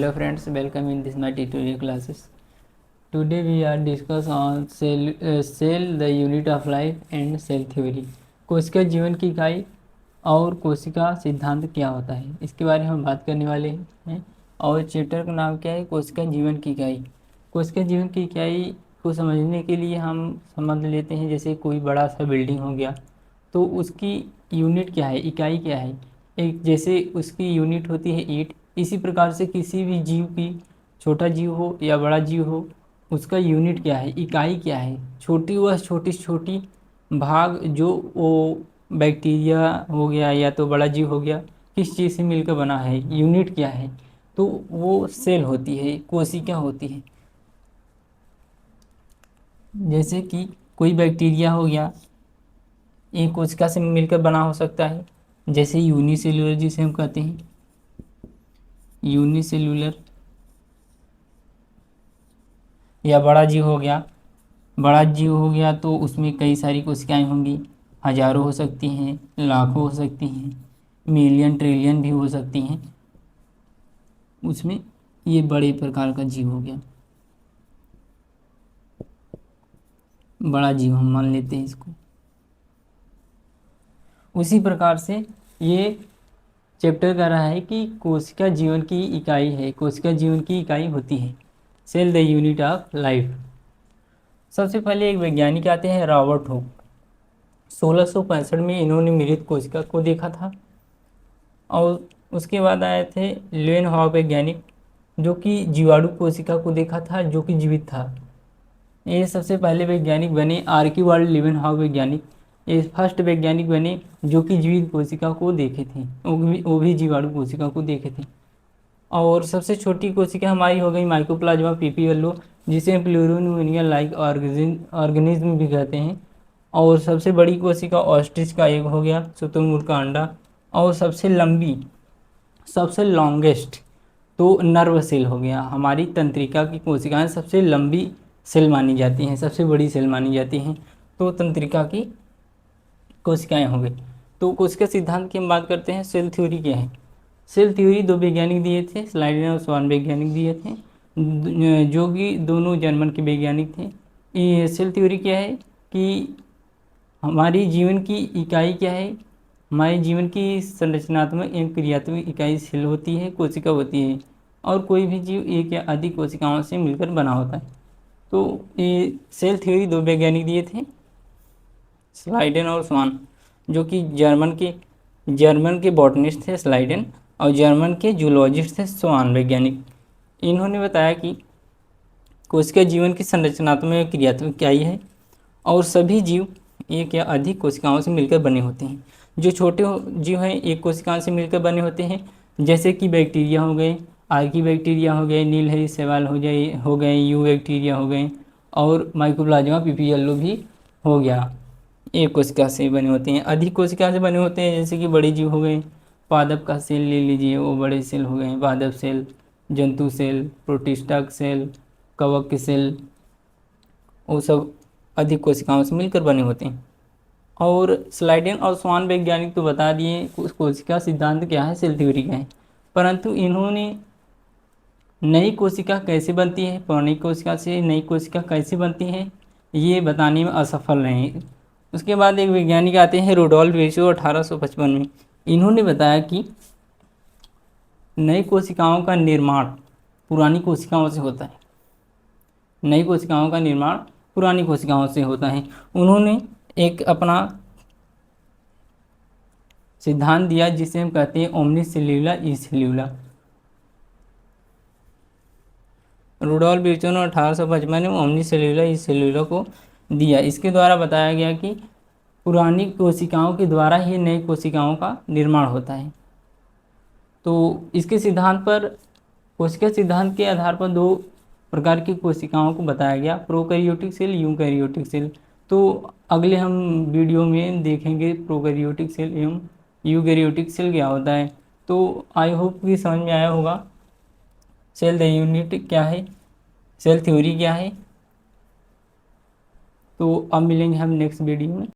Hello friends, welcome in this my tutorial classes. Today we are discuss on cell the unit of life and cell theory. कोशिका जीवन की इकाई और कोशिका सिद्धांत क्या होता है, इसके बारे में हम बात करने वाले हैं। और चैप्टर का नाम क्या है? कोशिका जीवन की इकाई। कोशिका जीवन की इकाई को समझने के लिए हम समझ लेते हैं, जैसे कोई बड़ा सा बिल्डिंग हो गया तो उसकी यूनिट क्या है, इकाई क्या है। एक जैसे उसकी यूनिट होती है ईंट, इसी प्रकार से किसी भी जीव की, छोटा जीव हो या बड़ा जीव हो, उसका यूनिट क्या है, इकाई क्या है। छोटी वह छोटी से छोटी भाग जो वो बैक्टीरिया हो गया या तो बड़ा जीव हो गया, किस चीज़ से मिलकर बना है, यूनिट क्या है, तो वो सेल होती है, कोशिका होती है। जैसे कि कोई बैक्टीरिया हो गया, एक कोशिका से मिलकर बना हो सकता है। जैसे यूनिसेल्यूलर जिसे हम कहते हैं, यूनिसेल्यूलर। या बड़ा जीव हो गया, बड़ा जीव हो गया तो उसमें कई सारी कोशिकाएं होंगी, हजारों हो सकती हैं, लाखों हो सकती हैं, मिलियन ट्रिलियन भी हो सकती हैं उसमें। ये बड़े प्रकार का जीव हो गया, बड़ा जीव हम मान लेते हैं इसको। उसी प्रकार से ये चैप्टर कर रहा है कि कोशिका जीवन की इकाई है, कोशिका जीवन की इकाई होती है cell the unit of life. सबसे पहले एक वैज्ञानिक आते हैं, रॉबर्ट हुक। 1665 में इन्होंने मृत कोशिका को देखा था। और उसके बाद आए थे लेन हॉग वैज्ञानिक, जो कि जीवाणु कोशिका को देखा था जो कि जीवित था। ये सबसे पहले वैज्ञानिक बने। आर्कीवाल्ड लीवेनहॉग वैज्ञानिक, ये फर्स्ट वैज्ञानिक बने जो कि जीवित कोशिका को देखे थे, वो भी जीवाणु कोशिका को देखे थे। और सबसे छोटी कोशिका हमारी हो गई माइकोप्लाज्मा पीपीएलओ, जिसे प्लूरोनिया लाइक ऑर्गेनिज्म भी कहते हैं। और सबसे बड़ी कोशिका ऑस्ट्रिच का एग हो गया, शुतुरमुर्ग का अंडा। और सबसे लंबी, सबसे लॉन्गेस्ट तो नर्व सेल हो गया। हमारी तंत्रिका की कोशिकाएं सबसे लंबी सेल मानी जाती हैं, सबसे बड़ी सेल मानी जाती हैं, तो तंत्रिका की कोशिकाएं हो गई। तो कोशिका सिद्धांत की हम बात करते हैं। सेल थ्योरी क्या है? सेल थ्योरी दो वैज्ञानिक दिए थे, स्लाइडन और स्वान वैज्ञानिक दिए थे, जो कि दोनों जर्मन के वैज्ञानिक थे। ये सेल थ्योरी क्या है कि हमारी जीवन की इकाई क्या है, हमारे जीवन की संरचनात्मक एवं क्रियात्मक इकाई सेल होती है, कोशिका होती है। और कोई भी जीव एक या अधिक कोशिकाओं से मिलकर बना होता है। तो ये सेल थ्योरी दो वैज्ञानिक दिए थे, स्लाइडन और स्वान, जो कि जर्मन के बॉटनिस्ट थे स्लाइडन, और जर्मन के जूलॉजिस्ट थे स्वान वैज्ञानिक। इन्होंने बताया कि कोशिका जीवन की संरचनात्मक क्रियात्मक इकाई है और सभी जीव एक या अधिक कोशिकाओं से मिलकर बने होते हैं। जो छोटे जीव हैं एक कोशिकाओं से मिलकर बने होते हैं, जैसे कि बैक्टीरिया हो गए, आर्की बैक्टीरिया हो गए, नीलहरी शैवाल हो गए, यू बैक्टीरिया हो गए, और माइकोप्लाज्मा पीपीएलओ भी हो गया। एक कोशिका से बने होते हैं, अधिक कोशिका से बने होते हैं, जैसे कि बड़े जीव हो गए। पादप का सेल ले लीजिए, वो बड़े सेल हो गए, पादप सेल, जंतु सेल, प्रोटिस्टा सेल, कवक के सेल, वो सब अधिक कोशिकाओं से मिलकर बने होते हैं। और स्लाइडन और स्वान वैज्ञानिक तो बता दिए कोशिका सिद्धांत क्या है, सेल थ्योरी क्या है, परंतु इन्होंने नई कोशिका कैसे बनती है, पुरानी कोशिका से नई कोशिका कैसे बनती है, ये बताने में असफल रहे। उसके बाद एक वैज्ञानिक आते हैं रुडोल्फ विर्चो 1855 में। इन्होंने बताया कि नई कोशिकाओं का निर्माण पुरानी कोशिकाओं से होता है, नई कोशिकाओं का निर्माण पुरानी कोशिकाओं से होता है। उन्होंने एक अपना सिद्धांत दिया जिसे हम कहते हैं ओमनी सेल्यूला ई सेल्यूला। रुडोल्फ विर्चो ने 1855 में ओमनी सेल्यूला ई सेल्यूला को दिया। इसके द्वारा बताया गया कि पुरानी कोशिकाओं के द्वारा ही नई कोशिकाओं का निर्माण होता है। तो इसके सिद्धांत पर, कोशिका सिद्धांत के आधार पर दो प्रकार की कोशिकाओं को बताया गया, प्रोकैरियोटिक सेल, यूकैरियोटिक सेल। तो अगले हम वीडियो में देखेंगे प्रोकैरियोटिक सेल एवं यूकैरियोटिक सेल क्या होता है। तो आई होप कि समझ में आया होगा सेल द यूनिट क्या है, सेल थ्योरी क्या है। तो अब मिलेंगे हम नेक्स्ट वीडियो में।